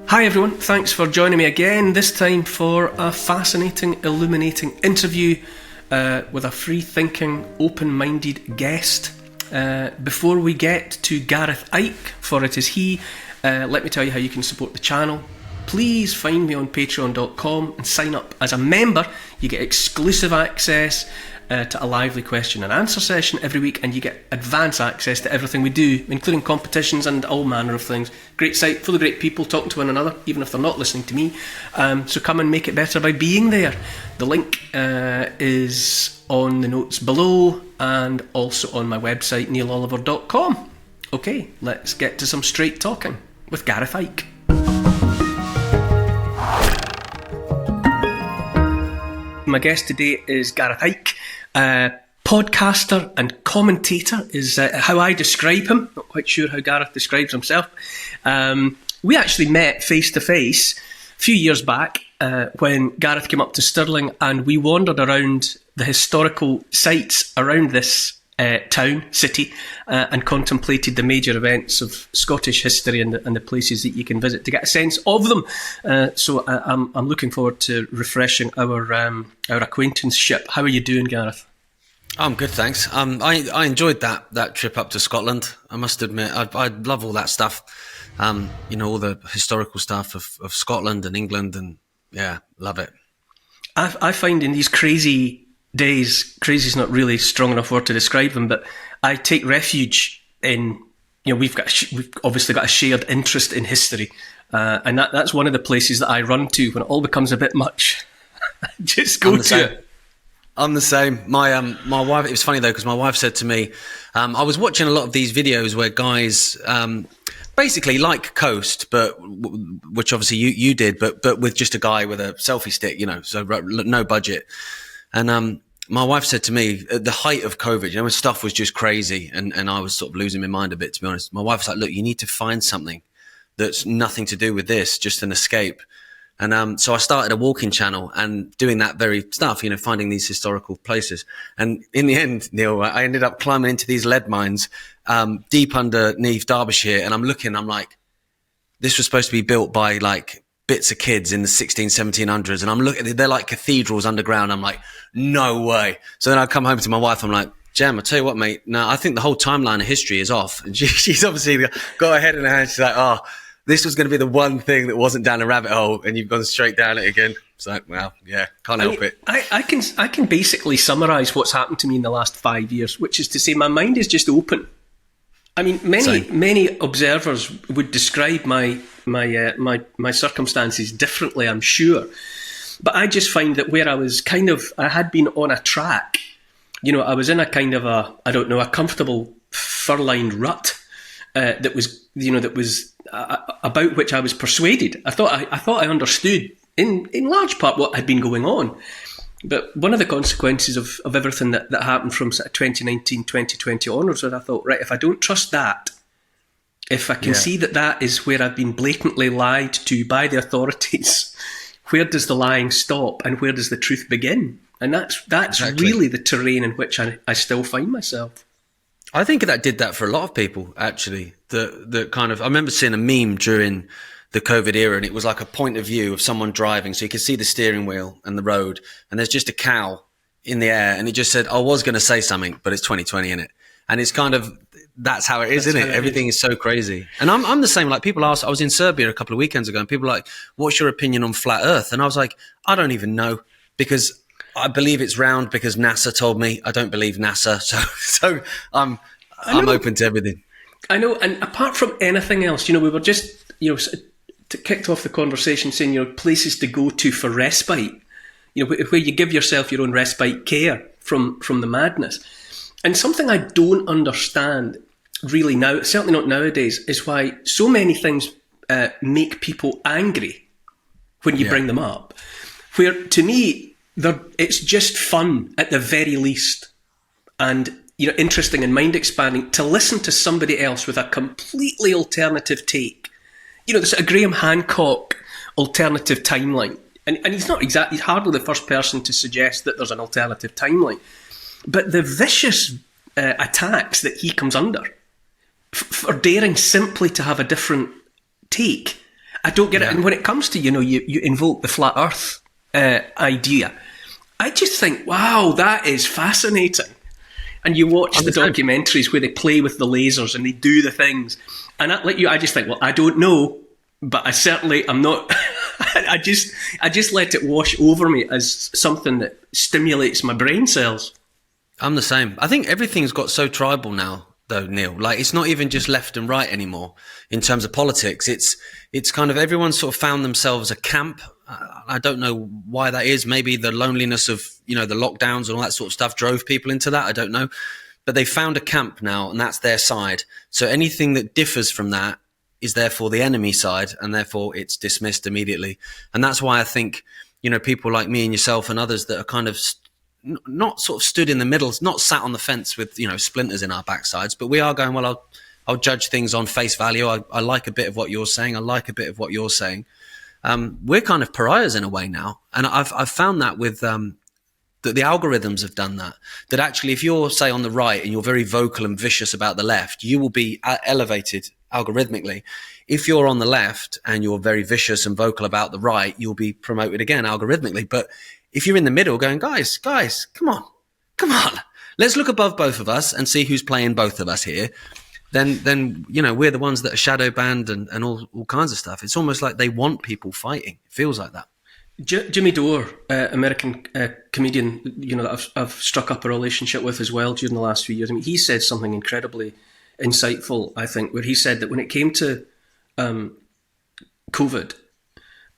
Hi everyone, thanks for joining me again, this time for a fascinating, illuminating interview with a free-thinking, open-minded guest. Before we get to Gareth Icke, for it is he, let me tell you how you can support the channel. Please find me on patreon.com and sign up as a member. You get exclusive access to a lively question and answer session every week, and you get advance access to everything we do, including competitions and all manner of things. Great site, full of great people talking to one another, even if they're not listening to me. So come and make it better by being there. The link is on the notes below and also on my website, neiloliver.com. Okay, let's get to some straight talking with Gareth Icke. My guest today is Gareth Icke. Podcaster and commentator is how I describe him. Not quite sure how Gareth describes himself. We actually met face to face a few years back when Gareth came up to Stirling, and we wandered around the historical sites around this city and contemplated the major events of Scottish history and the places that you can visit to get a sense of them. So I'm looking forward to refreshing our acquaintanceship. How are you doing, Gareth? I'm good, thanks. I enjoyed that trip up to Scotland. I must admit, I love all that stuff. All the historical stuff of Scotland and England, and yeah, love it. I find in these crazy days, crazy is not really strong enough word to describe them, but I take refuge in, we've obviously got a shared interest in history, and that's one of the places that I run to when it all becomes a bit much. Just go to it. I'm the same. My wife, it was funny though, because my wife said to me, I was watching a lot of these videos where guys, basically like Coast, but which obviously you did, but with just a guy with a selfie stick, so no budget. And my wife said to me, at the height of COVID, when stuff was just crazy, and I was sort of losing my mind a bit, to be honest. My wife was like, look, you need to find something that's nothing to do with this, just an escape. And so I started a walking channel and doing that very stuff, finding these historical places. And in the end, Neil, I ended up climbing into these lead mines deep underneath Derbyshire. And I'm like, this was supposed to be built by like bits of kids in the 1700s. And I'm looking, they're like cathedrals underground. I'm like, no way. So then I come home to my wife. I'm like, Jem, I tell you what, mate, no, I think the whole timeline of history is off. And she's obviously got her head in her hand. She's like, oh, this was going to be the one thing that wasn't down a rabbit hole, and you've gone straight down it again. It's like, well, yeah, can't help it. I can basically summarise what's happened to me in the last 5 years, which is to say my mind is just open. I mean, many observers would describe my circumstances differently, I'm sure. But I just find that where I had been on a track, I was in a kind of a comfortable fur-lined rut that was about which I was persuaded. I thought I understood in large part what had been going on. But one of the consequences of everything that happened from sort of 2019, 2020 onwards was I thought, right, if I don't trust that, if I can see that is where I've been blatantly lied to by the authorities, where does the lying stop and where does the truth begin? And that's exactly really the terrain in which I still find myself. I think that did that for a lot of people, actually. The kind of, I remember seeing a meme during the COVID era, and it was like a point of view of someone driving, so you could see the steering wheel and the road, and there's just a cow in the air, and it just said, I was going to say something, but it's 2020 in it. And it's kind of, that's how it is, isn't it? Everything is so crazy. And I'm the same. Like, people ask, I was in Serbia a couple of weekends ago, and people were like, what's your opinion on flat Earth? And I was like, I don't even know, because I believe it's round because NASA told me. I don't believe NASA, so I'm open to everything. I know, and apart from anything else, we were just kicked off the conversation saying places to go to for respite, where you give yourself your own respite care from the madness. And something I don't understand really now, certainly not nowadays, is why so many things make people angry when you bring them up. Where to me, it's just fun at the very least, and interesting and mind expanding to listen to somebody else with a completely alternative take. The sort of Graham Hancock alternative timeline, and he's hardly the first person to suggest that there's an alternative timeline. But the vicious attacks that he comes under for daring simply to have a different take, I don't get it. And when it comes to, you invoke the flat Earth idea, I just think, wow, that is fascinating. And you watch the documentaries where they play with the lasers and they do the things. And I just think, well, I don't know, but I'm not. I just let it wash over me as something that stimulates my brain cells. I'm the same. I think everything's got so tribal now, though, Neil. Like, it's not even just left and right anymore in terms of politics. It's kind of everyone's sort of found themselves a camp. I don't know why that is. Maybe the loneliness of, the lockdowns and all that sort of stuff drove people into that. I don't know. But they found a camp now, and that's their side. So anything that differs from that is therefore the enemy side, and therefore it's dismissed immediately. And that's why I think, people like me and yourself and others that are kind of not sort of stood in the middle, not sat on the fence with, splinters in our backsides, but we are going, well, I'll judge things on face value. I like a bit of what you're saying. I like a bit of what you're saying. We're kind of pariahs in a way now. And I've found that with, that the algorithms have done that actually if you're, say, on the right and you're very vocal and vicious about the left, you will be elevated algorithmically. If you're on the left and you're very vicious and vocal about the right, you'll be promoted again algorithmically. But if you're in the middle going, guys, come on, let's look above both of us and see who's playing both of us here. Then we're the ones that are shadow banned and all kinds of stuff. It's almost like they want people fighting. It feels like that. Jimmy Dore, American comedian, that I've struck up a relationship with as well during the last few years. I mean, he said something incredibly insightful, I think, where he said that when it came to COVID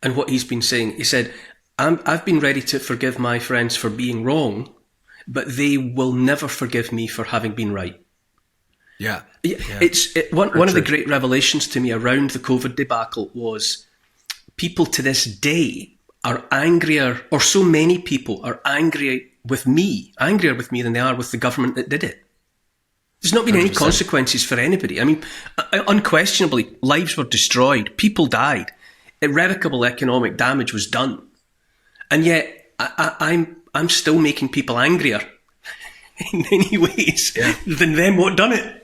and what he's been saying, he said, I've been ready to forgive my friends for being wrong, but they will never forgive me for having been right. Yeah. One of the great revelations to me around the COVID debacle was people to this day are angrier, or so many people are angrier with me than they are with the government that did it. There's not been 100%. Any consequences for anybody. I mean, unquestionably, lives were destroyed, people died, irrevocable economic damage was done, and yet I'm still making people angrier in many ways than them what done it.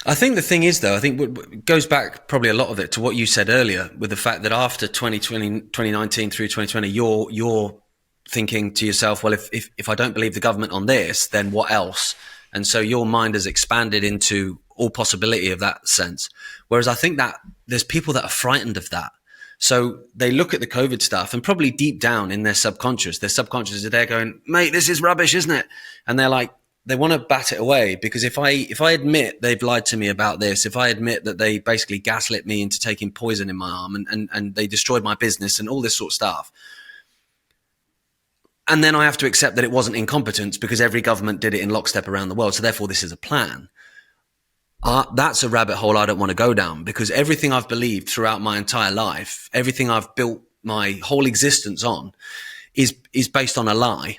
I think the thing is, though, I think what goes back probably a lot of it to what you said earlier with the fact that after 2019 through 2020, you're thinking to yourself, well, if I don't believe the government on this, then what else? And so your mind has expanded into all possibility of that sense. Whereas I think that there's people that are frightened of that. So they look at the COVID stuff and probably deep down in their subconscious is there going, mate, this is rubbish, isn't it? And they're like, they want to bat it away because if I admit they've lied to me about this, if I admit that they basically gaslit me into taking poison in my arm and they destroyed my business and all this sort of stuff, and then I have to accept that it wasn't incompetence because every government did it in lockstep around the world, so therefore this is a plan. That's a rabbit hole I don't want to go down because everything I've believed throughout my entire life, everything I've built my whole existence on is based on a lie.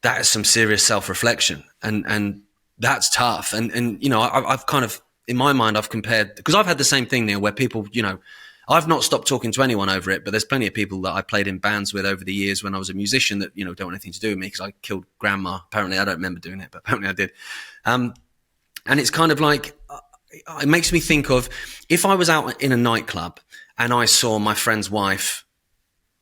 That is some serious self-reflection and that's tough. And I've kind of, in my mind, I've compared, because I've had the same thing, Neil, where people, I've not stopped talking to anyone over it, but there's plenty of people that I played in bands with over the years when I was a musician that, don't want anything to do with me because I killed grandma. Apparently, I don't remember doing it, but apparently I did. And it's kind of like, it makes me think of if I was out in a nightclub and I saw my friend's wife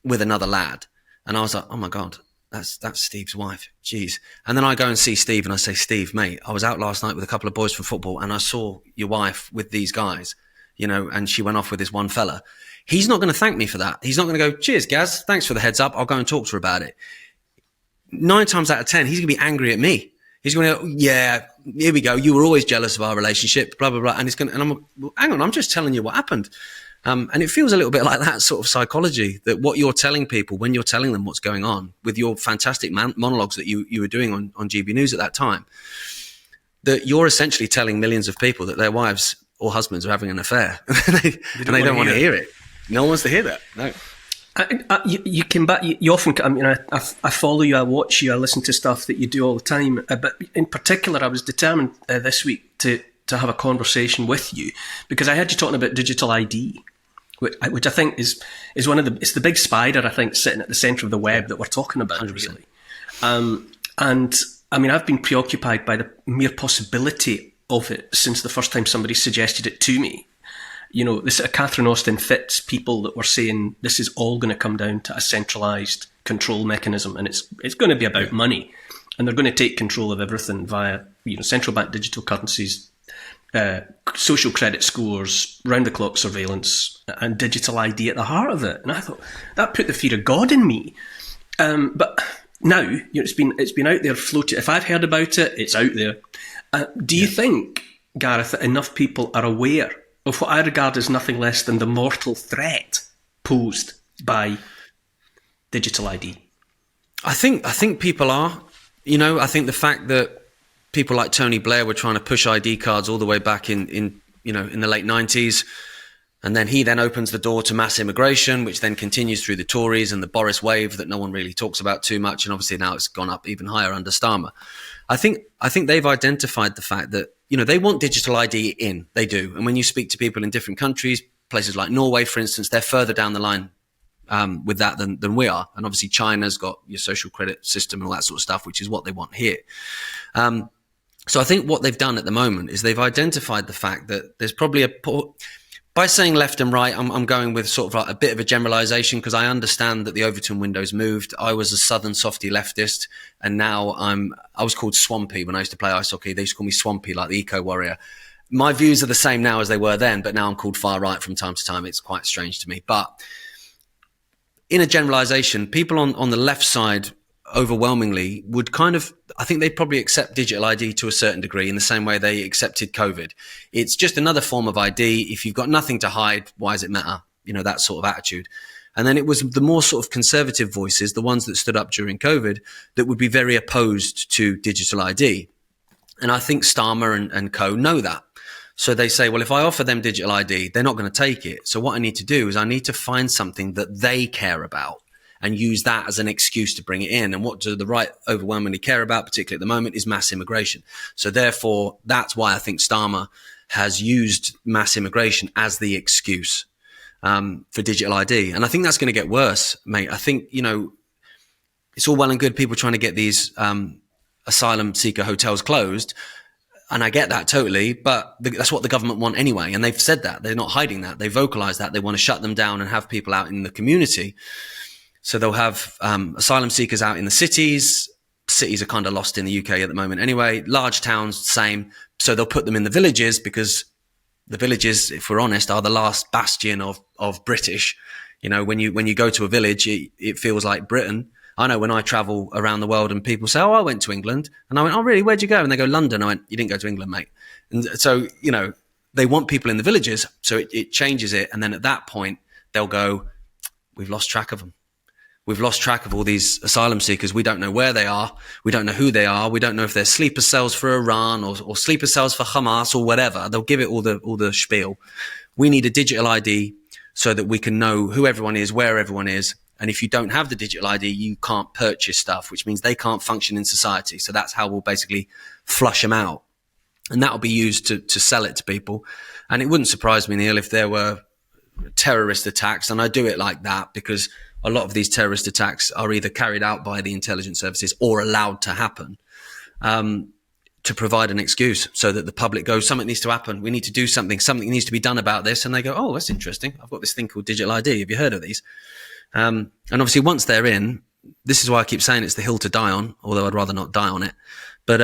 with another lad and I was like, oh my God, that's Steve's wife. Jeez. And then I go and see Steve and I say, Steve, mate, I was out last night with a couple of boys from football and I saw your wife with these guys, and she went off with this one fella. He's not going to thank me for that. He's not going to go, cheers, Gaz. Thanks for the heads up. I'll go and talk to her about it. 9 times out of 10, he's going to be angry at me. He's going to go, yeah, here we go. You were always jealous of our relationship, blah, blah, blah. And I'm well, hang on, I'm just telling you what happened. And it feels a little bit like that sort of psychology, that what you're telling people when you're telling them what's going on with your fantastic monologues that you were doing on GB News at that time, that you're essentially telling millions of people that their wives or husbands are having an affair and they don't want to hear it. No one wants to hear that. No. You came back. You often. I mean, I follow you. I watch you. I listen to stuff that you do all the time. But in particular, I was determined this week to have a conversation with you because I heard you talking about digital ID, which I think is one of the. It's the big spider, I think, sitting at the centre of the web that we're talking about, 100%. Really. And I mean, I've been preoccupied by the mere possibility of it since the first time somebody suggested it to me. this Catherine Austin Fitts people that were saying this is all going to come down to a centralised control mechanism, and it's going to be about money, and they're going to take control of everything via central bank digital currencies, social credit scores, round the clock surveillance, and digital ID at the heart of it. And I thought that put the fear of God in me. But now it's been out there floating. If I've heard about it, it's out there. Do you think, Gareth, that enough people are aware of what I regard as nothing less than the mortal threat posed by digital ID? I think people are. I think the fact that people like Tony Blair were trying to push ID cards all the way back in the late 90s, and then he opens the door to mass immigration, which then continues through the Tories and the Boris wave that no one really talks about too much, and obviously now it's gone up even higher under Starmer. I think they've identified the fact that they want digital ID in. They do, and when you speak to people in different countries, places like Norway, for instance, they're further down the line with that than we are, and obviously China's got your social credit system and all that sort of stuff, which is what they want here. So I think what they've done at the moment is they've identified the fact that there's probably by saying left and right, I'm going with sort of like a bit of a generalization, because I understand that the Overton window's moved. I was a southern softy leftist, and now I was called Swampy when I used to play ice hockey. They used to call me Swampy, like the eco warrior. My views are the same now as they were then, but now I'm called far right from time to time. It's quite strange to me. But in a generalization, people on the left side overwhelmingly would I think they'd probably accept digital ID to a certain degree, in the same way they accepted COVID. It's just another form of ID. If you've got nothing to hide, why does it matter? That sort of attitude. And then it was the more sort of conservative voices, the ones that stood up during COVID, that would be very opposed to digital ID. And I think Starmer and co know that. So they say, well, if I offer them digital ID, they're not going to take it. So what I need to do is I need to find something that they care about and use that as an excuse to bring it in. And what do the right overwhelmingly care about, particularly at the moment, is mass immigration. So therefore, that's why I think Starmer has used mass immigration as the excuse for digital ID. And I think that's going to get worse, mate. I think, it's all well and good people trying to get these asylum seeker hotels closed. And I get that totally, but that's what the government want anyway. And they've said that. They're not hiding that. They vocalize that. They want to shut them down and have people out in the community. So they'll have asylum seekers out in the cities. Cities are kind of lost in the UK at the moment anyway. Large towns, same. So they'll put them in the villages, because the villages, if we're honest, are the last bastion of British. When you go to a village, it feels like Britain. I know when I travel around the world and people say, oh, I went to England. And I went, oh, really? Where'd you go? And they go, London. I went, you didn't go to England, mate. And so, they want people in the villages. So it changes it. And then at that point, they'll go, we've lost track of them. We've lost track of all these asylum seekers. We don't know where they are. We don't know who they are. We don't know if they're sleeper cells for Iran or sleeper cells for Hamas or whatever. They'll give it all the spiel. We need a digital ID so that we can know who everyone is, where everyone is. And if you don't have the digital ID, you can't purchase stuff, which means they can't function in society. So that's how we'll basically flush them out. And that will be used to sell it to people. And it wouldn't surprise me, Neil, if there were terrorist attacks. And I do it like that because a lot of these terrorist attacks are either carried out by the intelligence services or allowed to happen to provide an excuse so that the public goes, something needs to happen. We need to do something. Something needs to be done about this. And they go, oh, that's interesting. I've got this thing called digital ID. Have you heard of these? And obviously once they're in, this is why I keep saying it's the hill to die on, although I'd rather not die on it. But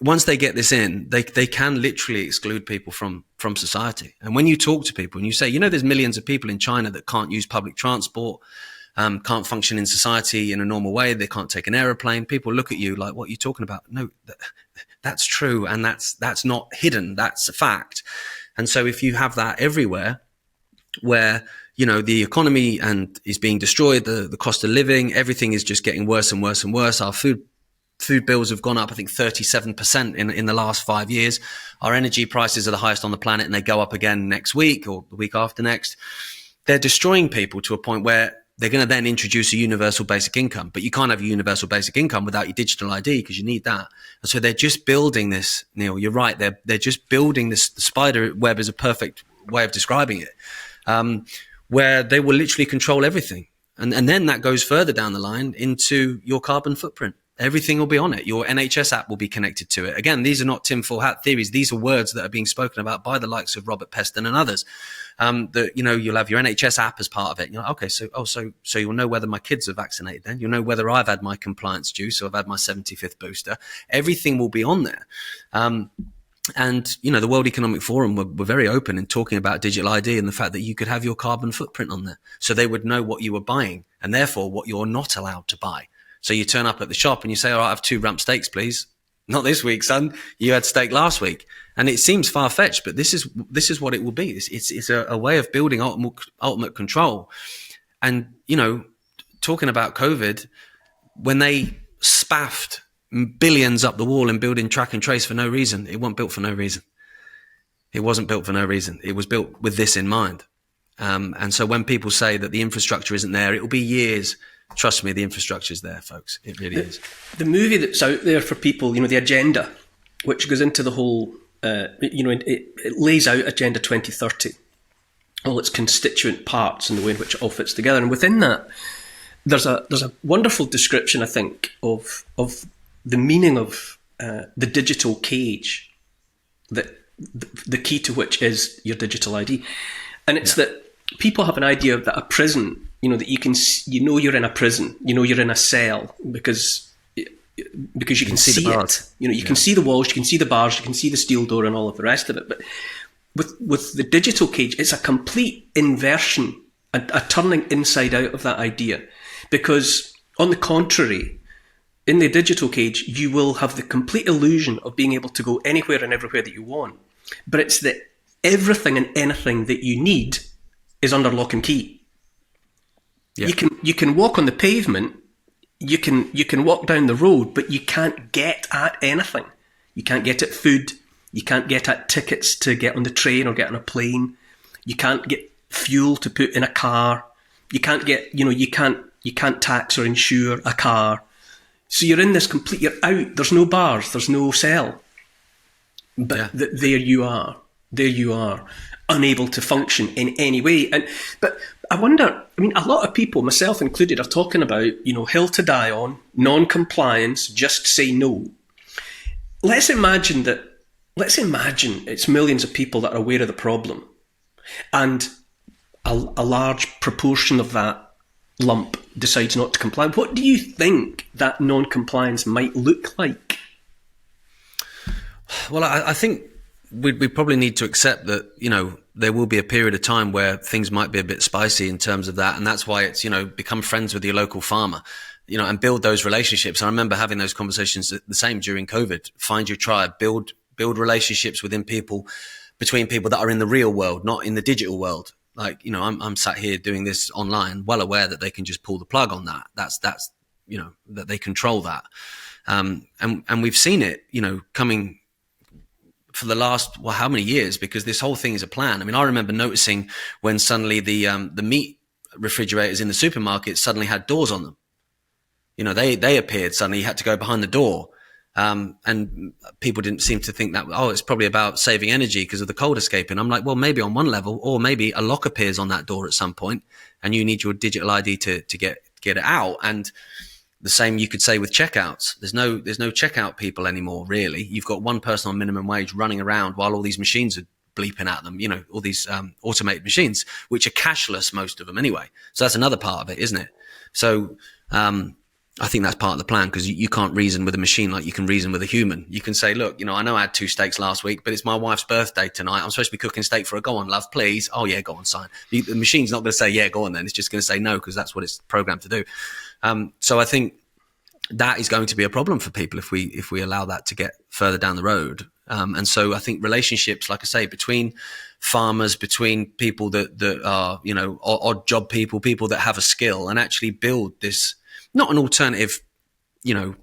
once they get this in, they can literally exclude people from society. And when you talk to people and you say, there's millions of people in China that can't use public transport, can't function in society in a normal way. They can't take an aeroplane. People look at you like, what are you talking about? No, that's true. And that's not hidden. That's a fact. And so if you have that everywhere where, the economy is being destroyed, the cost of living, everything is just getting worse and worse and worse. Our food bills have gone up, I think 37% in the last 5 years. Our energy prices are the highest on the planet and they go up again next week or the week after next. They're destroying people to a point where they're going to then introduce a universal basic income, but you can't have a universal basic income without your digital ID because you need that. And so they're just building this, Neil, you're right. They're just building this. The spider web is a perfect way of describing it, where they will literally control everything. And then that goes further down the line into your carbon footprint. Everything will be on it. Your NHS app will be connected to it. Again, these are not tinfoil hat theories. These are words that are being spoken about by the likes of Robert Peston and others. That, you know, you'll have your NHS app as part of it. You're like, okay, so you'll know whether my kids are vaccinated then. You'll know whether I've had my compliance due, so I've had my 75th booster. Everything will be on there. And, you know, the World Economic Forum were very open in talking about digital ID and the fact that you could have your carbon footprint on there. So they would know what you were buying and therefore what you're not allowed to buy. So you turn up at the shop and you say, all right, I have 2 rump steaks, please. Not this week, son. You had steak last week. And it seems far-fetched, but this is what it will be. It's a way of building ultimate control. And, you know, talking about COVID, when they spaffed billions up the wall and building track and trace for no reason, it wasn't built for no reason. It wasn't built for no reason. It was built with this in mind. And so when people say that the infrastructure isn't there, it will be years. Trust me, the infrastructure is there, folks. It really is. The movie that's out there for people, you know, The Agenda, which goes into the whole, you know, it lays out Agenda 2030, all its constituent parts and the way in which it all fits together. And within that, there's a wonderful description, I think, of the meaning of the digital cage, that the key to which is your digital ID. And it's that people have an idea that a prison, you know, that you know you're in a prison, you know you're in a cell because you can see it. You know, you can see the walls, you can see the bars, you can see the steel door and all of the rest of it. But with the digital cage, it's a complete inversion, a turning inside out of that idea. Because on the contrary, in the digital cage, you will have the complete illusion of being able to go anywhere and everywhere that you want. But it's that everything and anything that you need is under lock and key. Yeah. You can walk on the pavement, you can walk down the road, but you can't get at anything. You can't get at food, you can't get at tickets to get on the train or get on a plane. You can't get fuel to put in a car. You can't get, you know, you can't tax or insure a car. So you're in this complete, you're out. There's no bars, there's no cell. But there you are, unable to function in any way. But I wonder, I mean, a lot of people, myself included, are talking about, you know, hill to die on, non-compliance, just say no. Let's imagine it's millions of people that are aware of the problem, and a large proportion of that lump decides not to comply. What do you think that non-compliance might look like? Well, I think we probably need to accept that, you know, there will be a period of time where things might be a bit spicy in terms of that. And that's why it's, you know, become friends with your local farmer, you know, and build those relationships. And I remember having those conversations the same during COVID. Find your tribe, build relationships between people that are in the real world, not in the digital world. Like, you know, I'm sat here doing this online, well aware that they can just pull the plug on that. That's, you know, that they control that. And we've seen it, you know, coming for the last, well, how many years? Because this whole thing is a plan. I mean, I remember noticing when suddenly the meat refrigerators in the supermarket suddenly had doors on them. You know, they appeared suddenly. You had to go behind the door. And people didn't seem to think that, oh, it's probably about saving energy because of the cold escaping. I'm like, well, maybe on one level, or maybe a lock appears on that door at some point and you need your digital ID to get it out. And the same you could say with checkouts. There's no checkout people anymore, really. You've got one person on minimum wage running around while all these machines are bleeping at them, you know, all these automated machines, which are cashless, most of them anyway. So that's another part of it, isn't it? So I think that's part of the plan, because you can't reason with a machine like you can reason with a human. You can say, look, you know, I know I had 2 steaks last week, but it's my wife's birthday tonight. I'm supposed to be cooking steak for her. Go on, love, please. Oh, yeah, go on, sign. The machine's not going to say, yeah, go on then. It's just going to say no, because that's what it's programmed to do. So I think that is going to be a problem for people if we allow that to get further down the road. And so I think relationships, like I say, between farmers, between people that are, you know, odd job people that have a skill, and actually build this, not an alternative, you know,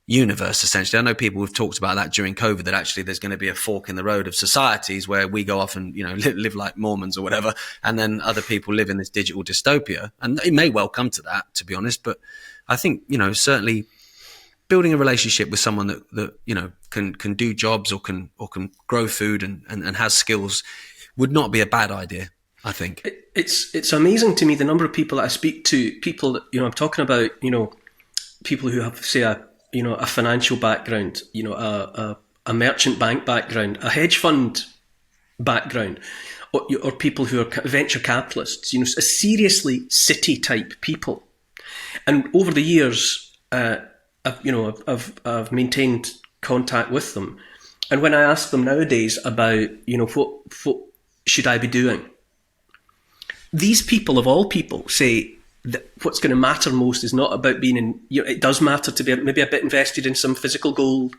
universe, essentially. I know people have talked about that during COVID, that actually there's going to be a fork in the road of societies where we go off and, you know, live like Mormons or whatever, and then other people live in this digital dystopia. And it may well come to that, to be honest. But I think, you know, certainly building a relationship with someone that you know can do jobs or can grow food and has skills would not be a bad idea, I think. It's amazing to me the number of people that I speak to, people that, you know, I'm talking about, you know, people who have, say, a a financial background, a merchant bank background, a hedge fund background, or people who are venture capitalists, seriously city type people. And over the years, I've maintained contact with them. And when I ask them nowadays about, what should I be doing? These people, of all people, say that what's going to matter most is not about being in, it does matter to be maybe a bit invested in some physical gold.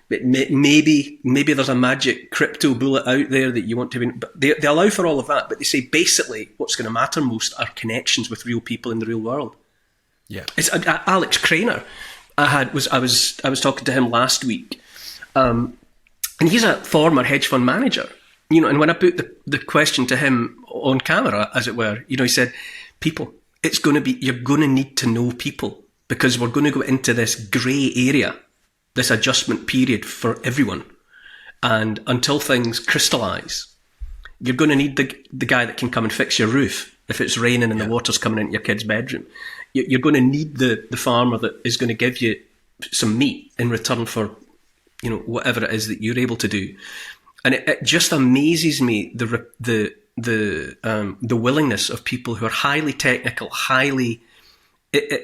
But maybe there's a magic crypto bullet out there that you want to be, but they allow for all of that. But they say basically what's going to matter most are connections with real people in the real world. Yeah, it's Alex Craner. I was talking to him last week, and he's a former hedge fund manager. And when I put the question to him on camera, as it were, he said, "People, you're going to need to know people because we're going to go into this grey area, this adjustment period for everyone, and until things crystallise, you're going to need the guy that can come and fix your roof if it's raining and the water's coming into your kid's bedroom. You're going to need the farmer that is going to give you some meat in return for whatever it is that you're able to do." And it just amazes me the willingness of people who are highly technical, highly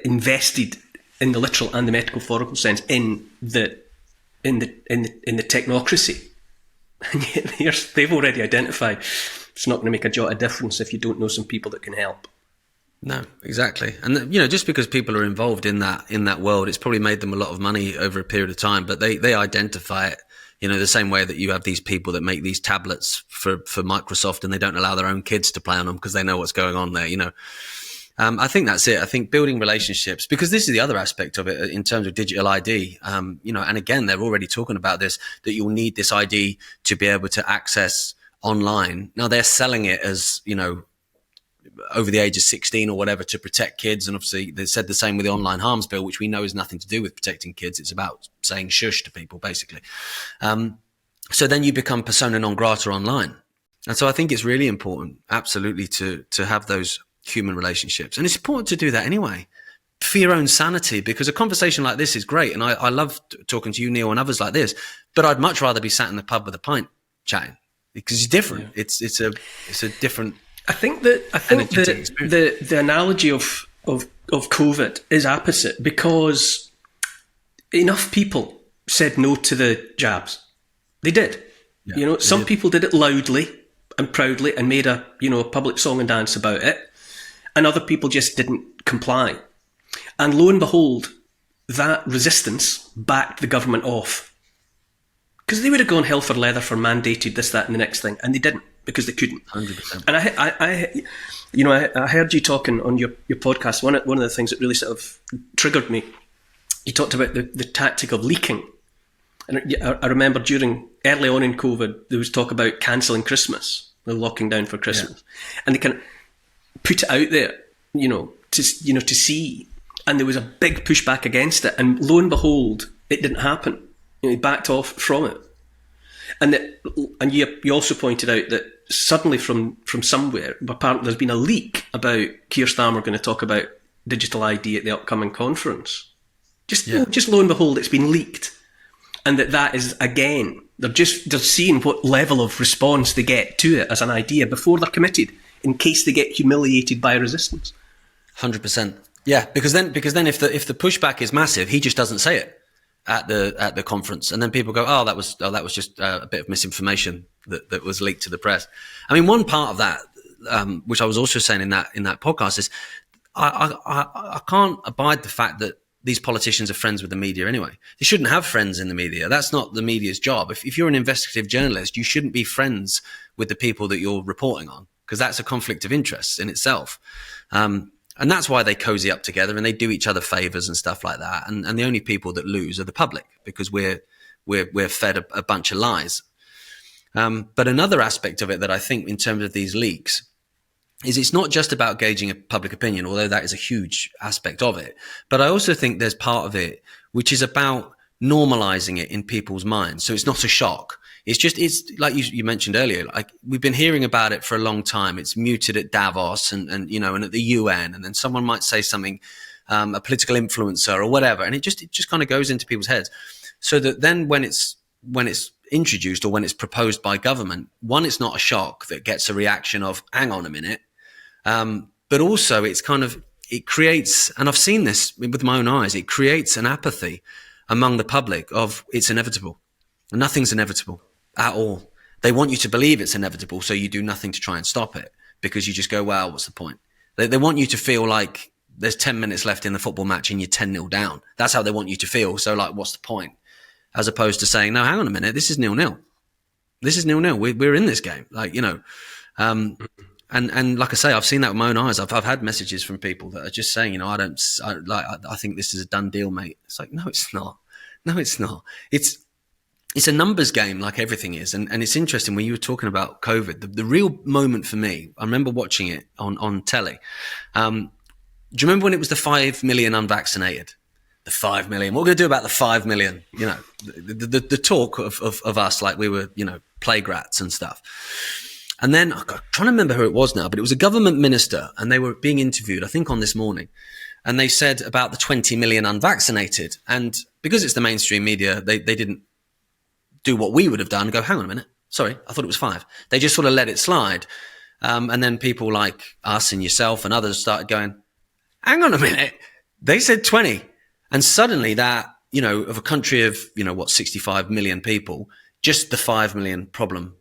invested in the literal and the metaphorical sense in the technocracy. And yet they've already identified it's not going to make a jot of difference if you don't know some people that can help. No, exactly. And just because people are involved in that world, it's probably made them a lot of money over a period of time, but they identify it, the same way that you have these people that make these tablets for Microsoft and they don't allow their own kids to play on them because they know what's going on there, I think that's it. I think building relationships, because this is the other aspect of it in terms of digital ID, and again, they're already talking about this, that you'll need this ID to be able to access online. Now they're selling it as, over the age of 16 or whatever to protect kids. And obviously they said the same with the online harms bill, which we know has nothing to do with protecting kids. It's about saying shush to people, basically. So then you become persona non grata online. And so I think it's really important, absolutely, to have those human relationships. And it's important to do that anyway, for your own sanity, because a conversation like this is great. And I love talking to you, Neil, and others like this, but I'd much rather be sat in the pub with a pint chatting because it's different. Yeah. It's a different. I think the analogy of COVID is apposite, because enough people said no to the jabs. They did. Yeah, some people did it loudly and proudly and made a public song and dance about it, and other people just didn't comply. And lo and behold, that resistance backed the government off, because they would have gone hell for leather for mandated this, that, and the next thing, and they didn't. Because they couldn't. 100%. And I heard you talking on your podcast. One of the things that really sort of triggered me, you talked about the tactic of leaking. And I remember early on in COVID, there was talk about cancelling Christmas, the locking down for Christmas, and they kind of put it out there, to see, and there was a big pushback against it. And lo and behold, it didn't happen. He backed off from it. And you also pointed out that suddenly from somewhere, apparently there's been a leak about Keir Starmer going to talk about digital ID at the upcoming conference. Just lo and behold, it's been leaked. And that is, again, they're seeing what level of response they get to it as an idea before they're committed, in case they get humiliated by resistance. 100%. Yeah, because then if the pushback is massive, he just doesn't say it at the conference, and then people go, that was just a bit of misinformation that was leaked to the press. I mean, one part of that, which I was also saying in that podcast, is I can't abide the fact that these politicians are friends with the media anyway. They shouldn't have friends in the media. That's not the media's job. If you're an investigative journalist, you shouldn't be friends with the people that you're reporting on, because that's a conflict of interest in itself. And that's why they cozy up together and they do each other favors and stuff like that. And the only people that lose are the public, because we're fed a bunch of lies. But another aspect of it that I think in terms of these leaks is it's not just about gauging a public opinion, although that is a huge aspect of it. But I also think there's part of it which is about normalizing it in people's minds. So it's not a shock. It's like you mentioned earlier, like we've been hearing about it for a long time. It's muted at Davos and at the UN, and then someone might say something a political influencer or whatever. And it just kind of goes into people's heads. So that then when it's introduced or when it's proposed by government, one, it's not a shock that gets a reaction of, hang on a minute. But also it creates, and I've seen this with my own eyes, it creates an apathy among the public of it's inevitable. Nothing's inevitable at all. They want you to believe it's inevitable, so you do nothing to try and stop it because you just go, well, what's the point? They want you to feel like there's 10 minutes left in the football match and you're 10-0 down. That's how they want you to feel. So like, what's the point? As opposed to saying, no, hang on a minute, this is 0-0. This is 0-0. We're in this game. Like, and like I say, I've seen that with my own eyes. I've had messages from people that are just saying, I think this is a done deal, mate. It's like, no, it's not. No, it's not. It's a numbers game like everything is. And it's interesting when you were talking about COVID, the real moment for me, I remember watching it on telly. Do you remember when it was the 5 million unvaccinated? The 5 million. What are we going to do about the 5 million? The talk of us like we were, plague rats and stuff. And then I'm trying to remember who it was now, but it was a government minister and they were being interviewed, I think on This Morning. And they said about the 20 million unvaccinated. And because it's the mainstream media, they didn't do what we would have done and go, hang on a minute. Sorry, I thought it was 5. They just sort of let it slide. And then people like us and yourself and others started going, hang on a minute. They said 20. And suddenly that, of a country of, 65 million people, just the 5 million problem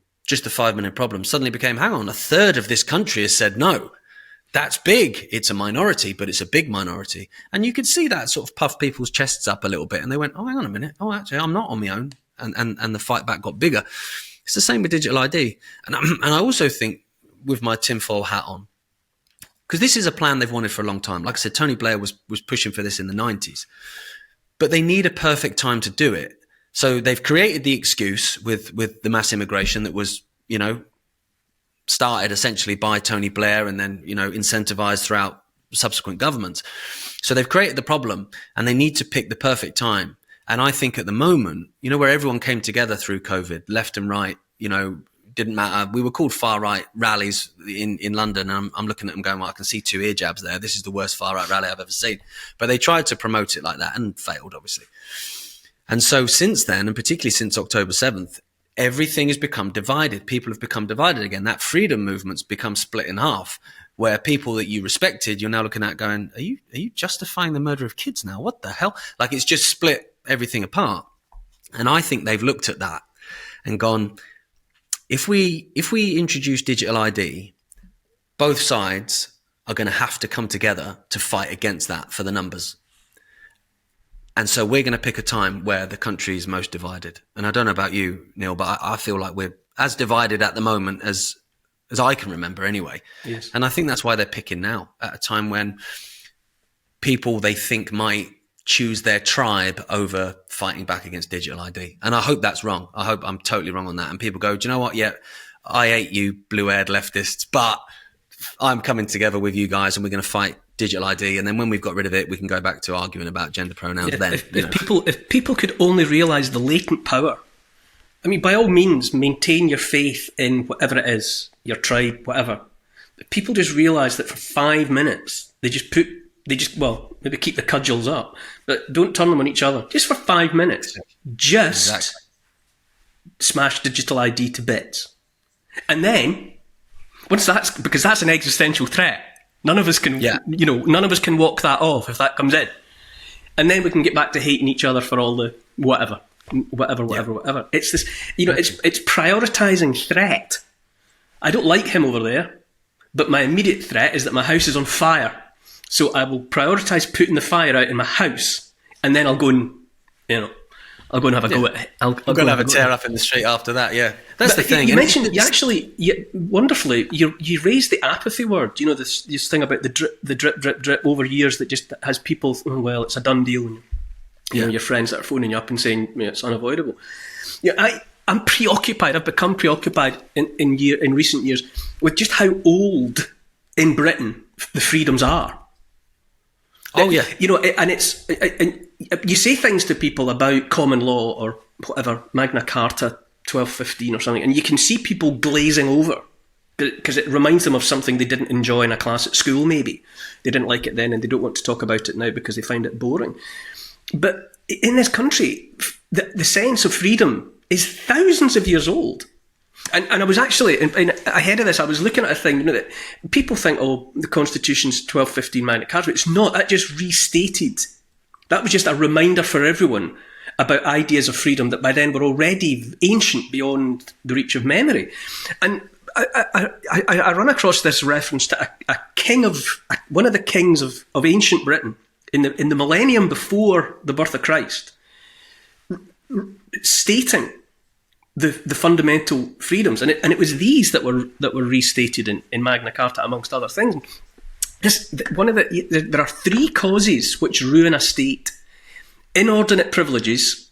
suddenly became, hang on, a third of this country has said no. That's big. It's a minority, but it's a big minority. And you could see that sort of puff people's chests up a little bit. And they went, oh, hang on a minute. Oh, actually, I'm not on my own. And the fight back got bigger. It's the same with digital ID. And I also think with my tinfoil hat on, because this is a plan they've wanted for a long time. Like I said, Tony Blair was pushing for this in the 90s. But they need a perfect time to do it. So they've created the excuse with the mass immigration that was, started essentially by Tony Blair and then, incentivized throughout subsequent governments. So they've created the problem and they need to pick the perfect time. And I think at the moment, where everyone came together through COVID, left and right, didn't matter. We were called far right rallies in London. And I'm looking at them going, well, I can see 2 ear jabs there. This is the worst far right rally I've ever seen. But they tried to promote it like that and failed, obviously. And so since then, and particularly since October 7th, everything has become divided. People have become divided again. That freedom movement's become split in half, where people that you respected, you're now looking at going, are you justifying the murder of kids now? What the hell? Like, it's just split everything apart. And I think they've looked at that and gone, if we introduce digital ID, both sides are going to have to come together to fight against that for the numbers. And so we're going to pick a time where the country is most divided. And I don't know about you, Neil, but I feel like we're as divided at the moment as I can remember anyway. Yes. And I think that's why they're picking now, at a time when people they think might choose their tribe over fighting back against digital ID. And I hope that's wrong. I hope I'm totally wrong on that. And people go, do you know what? Yeah, I hate you blue-haired leftists, but I'm coming together with you guys and we're going to fight digital ID. And then when we've got rid of it, we can go back to arguing about gender pronouns then. If people could only realise the latent power, I mean, by all means, maintain your faith in whatever it is, your tribe, whatever. But people just realise that for 5 minutes, maybe keep the cudgels up, but don't turn them on each other. Just for 5 minutes. Just smash digital ID to bits. And then, because that's an existential threat. None of us can, none of us can walk that off if that comes in. And then we can get back to hating each other for all the whatever. It's this, it's prioritising threat. I don't like him over there, but my immediate threat is that my house is on fire. So I will prioritise putting the fire out in my house, and then I'll go and, I'll go and have a go at it. I'll go and have a tear up in the street after that, yeah. That's the thing. You mentioned, wonderfully, you raised the apathy word, this thing about the drip over years that just has people, well, it's a done deal. And, your friends that are phoning you up and saying, it's unavoidable. I'm preoccupied, I've become preoccupied in recent years with just how old in Britain the freedoms are. Oh, yeah. And you say things to people about common law or whatever, Magna Carta 1215 or something, and you can see people glazing over because it reminds them of something they didn't enjoy in a class at school. Maybe they didn't like it then, and they don't want to talk about it now because they find it boring. But in this country, the sense of freedom is thousands of years old. And I was actually, ahead of this, I was looking at a thing, that people think, oh, the Constitution's 1215 Magna Carta. It's not. That just restated. That was just a reminder for everyone about ideas of freedom that by then were already ancient beyond the reach of memory. And I run across this reference to one of the kings of ancient Britain in the millennium before the birth of Christ, stating the fundamental freedoms, and it was these that were restated in Magna Carta, amongst other things. There are three causes which ruin a state: inordinate privileges,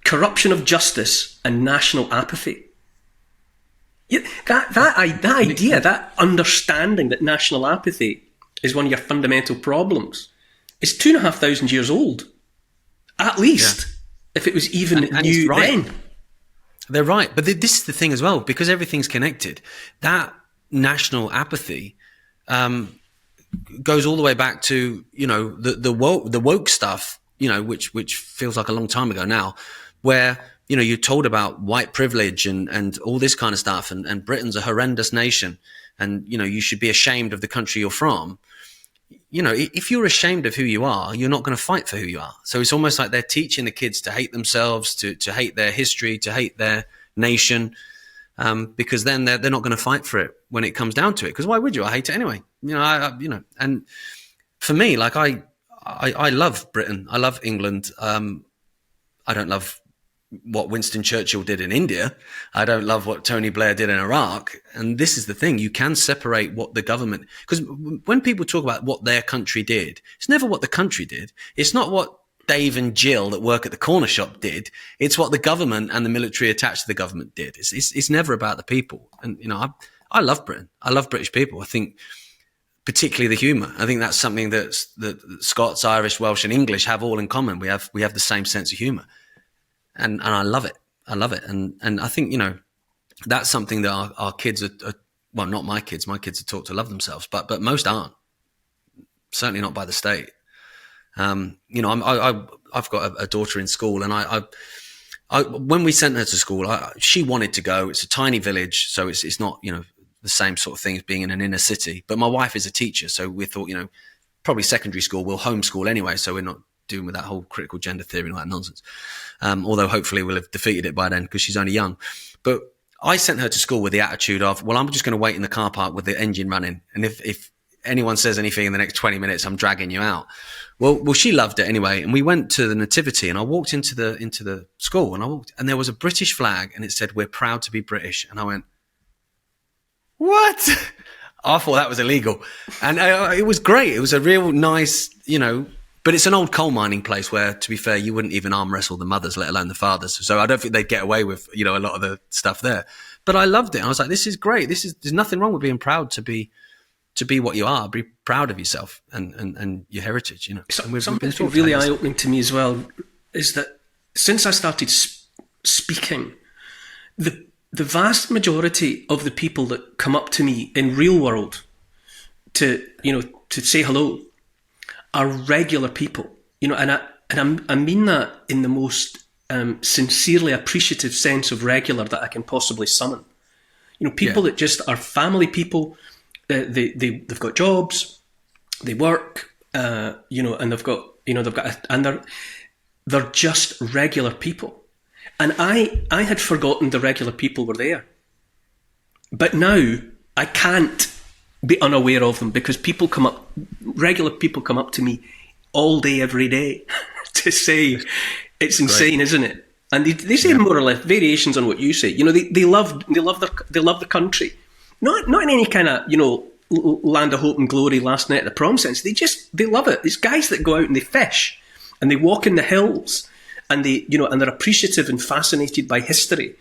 corruption of justice, and national apathy. Yeah, that idea, that understanding that national apathy is one of your fundamental problems, is 2,500 years old, at least, if it was even new then. They're right. But this is the thing as well, because everything's connected. That national apathy goes all the way back to, the woke stuff, which feels like a long time ago now, where, you're told about white privilege and all this kind of stuff, and Britain's a horrendous nation, and, you should be ashamed of the country you're from. If you're ashamed of who you are, you're not going to fight for who you are. So it's almost like they're teaching the kids to hate themselves, to hate their history, to hate their nation, because then they're not going to fight for it when it comes down to it. Because why would you? I hate it anyway. And for me, like I love Britain. I love England. I don't love what Winston Churchill did in India. I don't love what Tony Blair did in Iraq. And this is the thing. You can separate what the government, because when people talk about what their country did, it's never what the country did. It's not what Dave and Jill that work at the corner shop did. It's what the government and the military attached to the government did. It's never about the people. And, I love Britain. I love British people. I think particularly the humour. I think that's something that Scots, Irish, Welsh and English have all in common. We have the same sense of humour. And I love it. I love it. And I think, that's something that our kids are, well, not my kids. My kids are taught to love themselves, but most aren't. Certainly not by the state. I've got a daughter in school, and I when we sent her to school, she wanted to go. It's a tiny village, so it's not, the same sort of thing as being in an inner city. But my wife is a teacher, so we thought, probably secondary school, we'll homeschool anyway, so we're not doing with that whole critical gender theory and all that nonsense. Although hopefully we'll have defeated it by then because she's only young. But I sent her to school with the attitude of, well, I'm just going to wait in the car park with the engine running. And if anyone says anything in the next 20 minutes, I'm dragging you out. Well, she loved it anyway. And we went to the nativity, and I walked into the school, and there was a British flag, and it said, "We're proud to be British." And I went, what? I thought that was illegal. And it was great. It was a real nice, but it's an old coal mining place where, to be fair, you wouldn't even arm wrestle the mothers, let alone the fathers. So I don't think they'd get away with, a lot of the stuff there. But I loved it. I was like, this is great. There's nothing wrong with being proud to be what you are. Be proud of yourself and your heritage, Something that's been really eye-opening to me as well is that since I started speaking, the vast majority of the people that come up to me in real world to say hello are regular people, and I mean that in the most sincerely appreciative sense of regular that I can possibly summon. People that just are family people. They've got jobs, they work, and they're just regular people. And I had forgotten the regular people were there, but now I can't be unaware of them because regular people come up to me all day, every day to say, it's insane, isn't it? And they say more or less variations on what you say. They love the country. Not in any kind of, land of hope and glory, last night at the prom sense. They love it. These guys that go out and they fish and they walk in the hills and and they're appreciative and fascinated by history.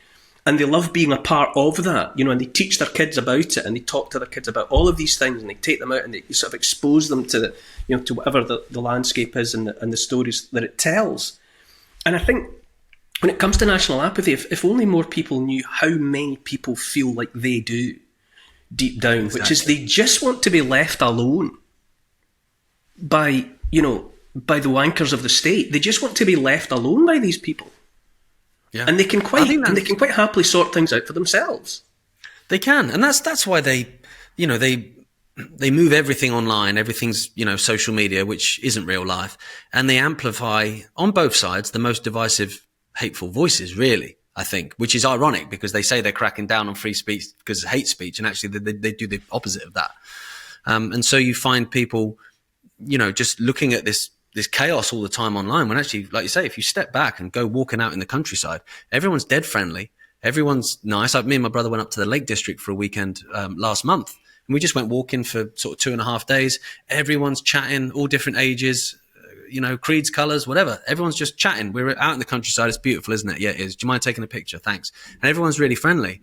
And they love being a part of that, and they teach their kids about it, and they talk to their kids about all of these things, and they take them out and they sort of expose them to to whatever the landscape is and the stories that it tells. And I think when it comes to national apathy, if only more people knew how many people feel like they do, deep down, which is they just want to be left alone by the wankers of the state. They just want to be left alone by these people. Yeah. And they can quite happily sort things out for themselves. They can, and that's why they move everything online. Everything's social media, which isn't real life, and they amplify on both sides the most divisive, hateful voices. Really, I think, which is ironic because they say they're cracking down on free speech because of hate speech, and actually they do the opposite of that. And so you find people, just looking at this chaos all the time online, when actually, like you say, if you step back and go walking out in the countryside, everyone's dead friendly. Everyone's nice. Me and my brother went up to the Lake District for a weekend last month, and we just went walking for sort of 2.5 days. Everyone's chatting, all different ages, creeds, colours, whatever. Everyone's just chatting. We're out in the countryside. It's beautiful, isn't it? Yeah, it is. Do you mind taking a picture? Thanks. And everyone's really friendly.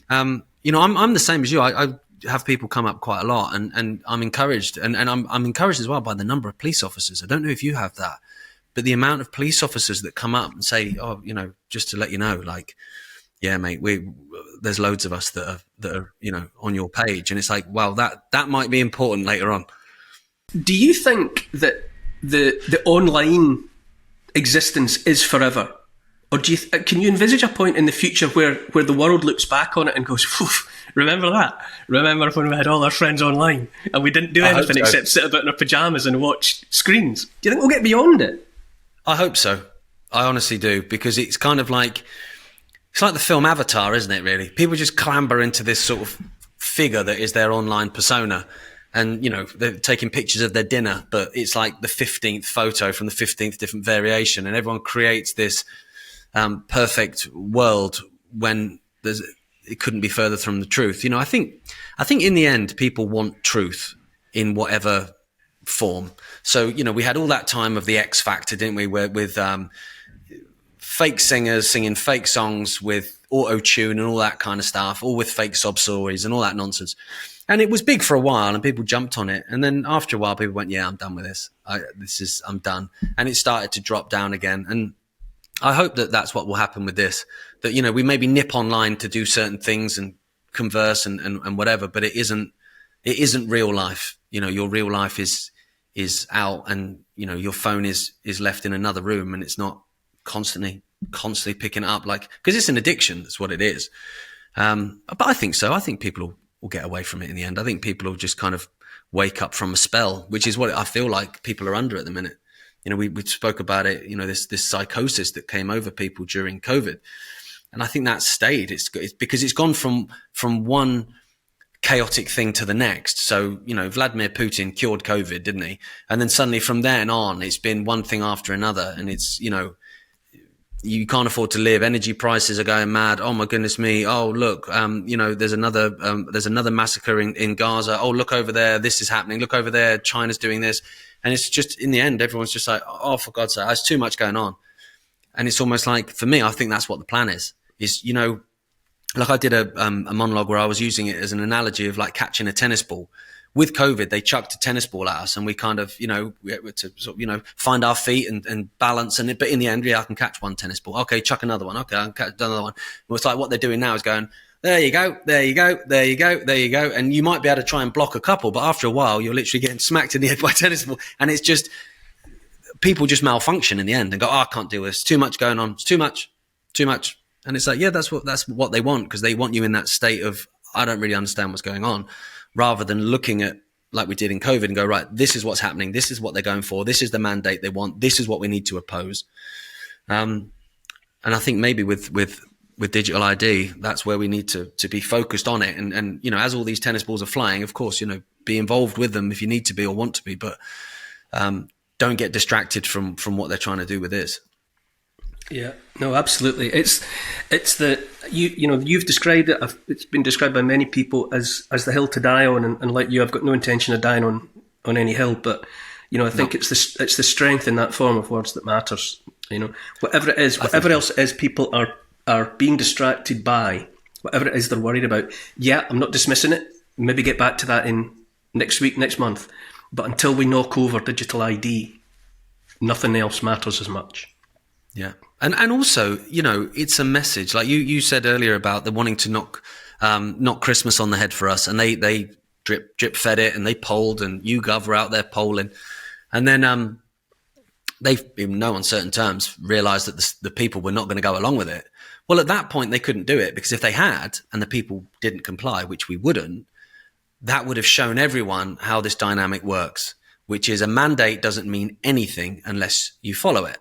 I'm the same as you. I have people come up quite a lot, and I'm encouraged, and I'm encouraged as well by the number of police officers. I don't know if you have that, but the amount of police officers that come up and say, "Oh, just to let you know, like, yeah, mate, there's loads of us that are on your page," and it's like, well, that might be important later on. Do you think that the online existence is forever, or can you envisage a point in the future where the world looks back on it and goes, remember that? Remember when we had all our friends online and we didn't do anything except sit about in our pajamas and watch screens? Do you think we'll get beyond it? I hope so. I honestly do, because it's kind of like, it's like the film Avatar, isn't it, really? People just clamber into this sort of figure that is their online persona. And, they're taking pictures of their dinner, but it's like the 15th photo from the 15th different variation. And everyone creates this perfect world when it couldn't be further from the truth. I think in the end, people want truth in whatever form. So, we had all that time of the X Factor, didn't we? With fake singers singing fake songs with auto-tune and all that kind of stuff, all with fake sob stories and all that nonsense. And it was big for a while and people jumped on it. And then after a while, people went, yeah, I'm done with this. I'm done. And it started to drop down again. And I hope that that's what will happen with this, that, we maybe nip online to do certain things and converse and whatever, but it isn't real life. Your real life is out, and, your phone is left in another room, and it's not constantly picking it up, like, because it's an addiction. That's what it is. But I think so. I think people will get away from it in the end. I think people will just kind of wake up from a spell, which is what I feel like people are under at the minute. We spoke about it, this psychosis that came over people during COVID. And I think that stayed. It's because it's gone from one chaotic thing to the next. So, Vladimir Putin cured COVID, didn't he? And then suddenly from then on, it's been one thing after another. And it's, you can't afford to live. Energy prices are going mad. Oh my goodness me. Oh, look, there's another massacre in Gaza. Oh, look over there. This is happening. Look over there. China's doing this. And it's just, in the end, everyone's just like, oh, for God's sake, there's too much going on. And it's almost like, for me, I think that's what the plan is, like I did a monologue where I was using it as an analogy of like catching a tennis ball. With COVID, they chucked a tennis ball at us, and we kind of, we had to sort of, find our feet and balance. But in the end, yeah, I can catch one tennis ball. Okay, chuck another one. Okay, I can catch another one. Well, it's like what they're doing now is going, there you go, there you go, there you go, there you go. And you might be able to try and block a couple, but after a while, you're literally getting smacked in the head by a tennis ball. And it's just, people just malfunction in the end and go, oh, I can't do this. Too much going on. It's too much. And it's like, yeah, that's what they want, because they want you in that state of, I don't really understand what's going on, rather than looking at, like we did in COVID, and go, right, this is what's happening. This is what they're going for. This is the mandate they want. This is what we need to oppose. And I think maybe with digital ID, that's where we need to be focused on it. And as all these tennis balls are flying, of course, be involved with them if you need to be or want to be, but don't get distracted from what they're trying to do with this. Yeah, no, absolutely. It's you've described it. It's been described by many people as the hill to die on, and like you, I've got no intention of dying on any hill. But I think it's the strength in that form of words that matters. Whatever it is, whatever else it is, people are being distracted by, whatever it is they're worried about. Yeah, I'm not dismissing it. Maybe get back to that in next week, next month. But until we knock over digital ID, nothing else matters as much. Yeah. And also, it's a message, like you said earlier about the wanting to knock knock Christmas on the head for us. And they drip fed it, and they polled, and YouGov were out there polling. And then they, in no uncertain terms, realized that the people were not going to go along with it. Well, at that point, they couldn't do it, because if they had and the people didn't comply, which we wouldn't, that would have shown everyone how this dynamic works, which is a mandate doesn't mean anything unless you follow it.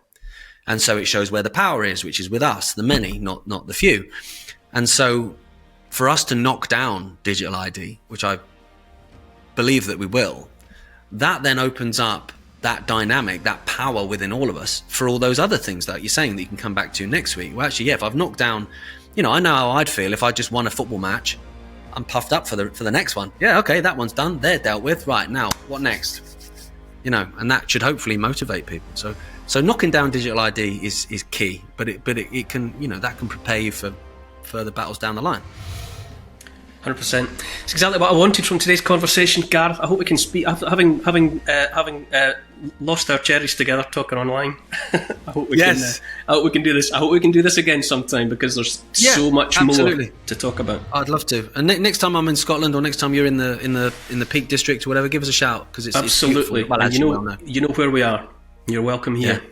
And so it shows where the power is, which is with us, the many, not the few. And so for us to knock down digital ID, which I believe that we will, that then opens up that dynamic, that power within all of us for all those other things that you're saying that you can come back to next week. Well, actually, yeah, if I've knocked down, I know how I'd feel if I just won a football match. I'm puffed up for the next one. Yeah, okay, that one's done. They're dealt with. Right, now, what next? And that should hopefully motivate people. So knocking down digital ID is key, but it can, that can prepare you for further battles down the line. 100%. It's exactly what I wanted from today's conversation, Gareth. I hope we can speak. Having lost our cherries together talking online, I hope we can do this. I hope we can do this again sometime, because there's so much more to talk about. I'd love to. And next time I'm in Scotland, or next time you're in the Peak District or whatever, give us a shout, because it's absolutely. It's well, you know where we are. You're welcome here. Yeah.